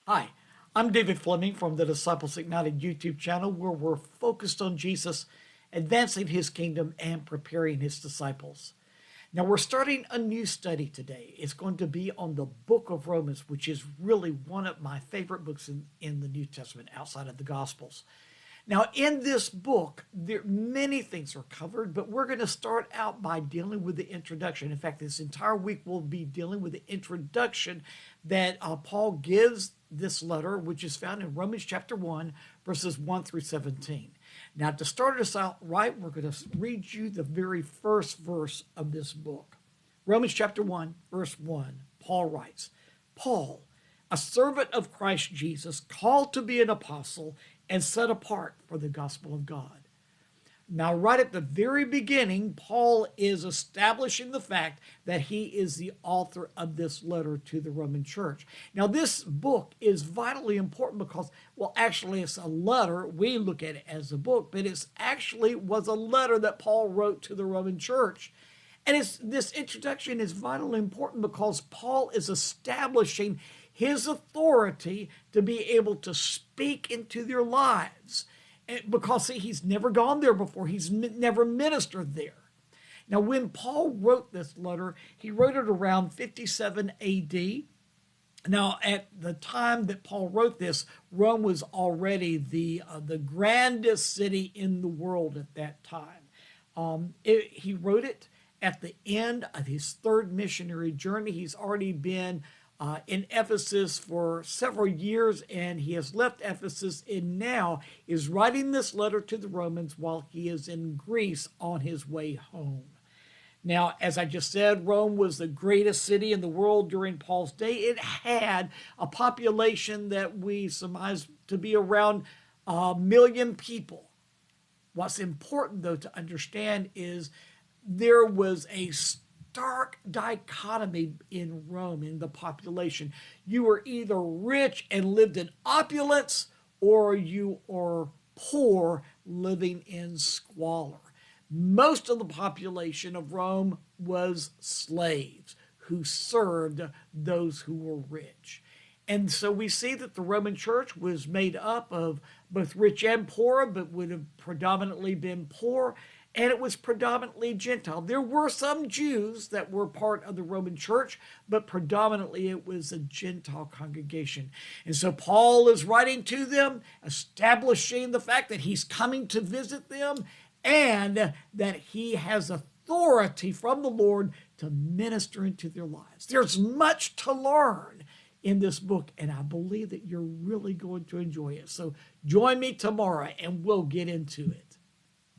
Hi, I'm David Fleming from the Disciples Ignited YouTube channel, where we're focused on Jesus, advancing his kingdom, and preparing his disciples. Now, we're starting a new study today. It's going to be on the book of Romans, which is really one of my favorite books in the New Testament outside of the Gospels. Now, in this book, many things are covered, but we're going to start out by dealing with the introduction. In fact, this entire week we'll be dealing with the introduction that Paul gives this letter, which is found in Romans chapter 1, verses 1 through 17. Now, to start us out right, we're going to read you the very first verse of this book. Romans chapter 1, verse 1, Paul writes, Paul, a servant of Christ Jesus, called to be an apostle and set apart for the gospel of God. Now, right at the very beginning, Paul is establishing the fact that he is the author of this letter to the Roman church. Now, this book is vitally important because, well, actually, it's a letter. We look at it as a book, but it actually was a letter that Paul wrote to the Roman church. And this introduction is vitally important because Paul is establishing his authority to be able to speak into their lives. Because, see, he's never gone there before. He's never ministered there. Now, when Paul wrote this letter, he wrote it around 57 AD. Now, at the time that Paul wrote this, Rome was already the grandest city in the world at that time. He wrote it at the end of his third missionary journey. He's already been in Ephesus for several years, and he has left Ephesus and now is writing this letter to the Romans while he is in Greece on his way home. Now, as I just said, Rome was the greatest city in the world during Paul's day. It had a population that we surmise to be around 1 million people. What's important, though, to understand is there was a stark dichotomy in Rome, in the population. You were either rich and lived in opulence, or you are poor living in squalor. Most of the population of Rome was slaves who served those who were rich. And so we see that the Roman church was made up of both rich and poor, but would have predominantly been poor. And it was predominantly Gentile. There were some Jews that were part of the Roman church, but predominantly it was a Gentile congregation. And so Paul is writing to them, establishing the fact that he's coming to visit them and that he has authority from the Lord to minister into their lives. There's much to learn in this book, and I believe that you're really going to enjoy it. So join me tomorrow and we'll get into it.